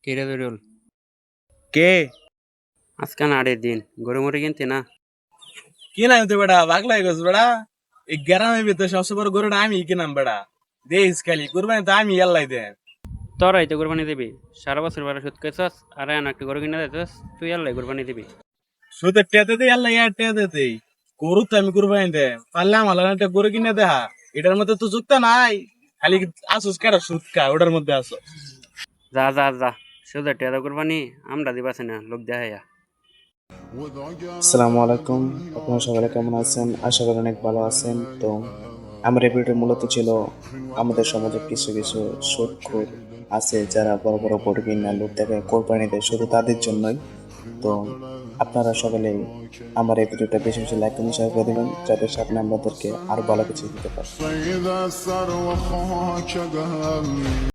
কিরে দরুল, কে? আজকে নাড়ের দিন গরু মরে কিনতে না। কি নাম তো বেটা পাগলা হয়ে গেছে বেটা। এই গ্রামের ভিতরে সবচেয়ে বড় গরুটা আমি কিনাম বেটা। দেশ খালি কুরবানি তো আমি আল্লাহ দেন। তোরাই তো কোরবানি দিবি, সারা বছর বেলা সুদ খাইছস আর এখন একটা গরু কিনে দিতেছ, তুই আল্লাহ কোরবানি দিবি। শুধু টেতে দেই আল্লাহ ইয়ার টেতে দেই। গরু তো আমি কুরবানি দে পারলাম আল্লাহ একটা গরু কিনে দেহা। এটার মধ্যে তো যুক্ত নাই, খালি আসুস কারা সুদ খা ওটার মধ্যে আসো। যা যা যা, শুধু টেদা কোরবানি আমরা দিবাছি না, লোক দেখাইয়া। আসসালামু আলাইকুম। আপনারা সবাই কেমন আছেন? আশা করি অনেক ভালো আছেন। তো আমার এই ভিডিও মূলত ছিল আমাদের সমাজে কিছু কিছু সুদখোর আছে যারা বড় বড় গরু কিনা লোক দেখে কোরবানি দেয়, শুধু তাদের জন্যই। তো আপনারা সকলেই আমার এই ভিডিওটা বেশি বেশি লাইক এবং শেয়ার করে দেবেন, যাতে সামনে আমাদেরকে আরো ভালো কিছু দিতে পারে।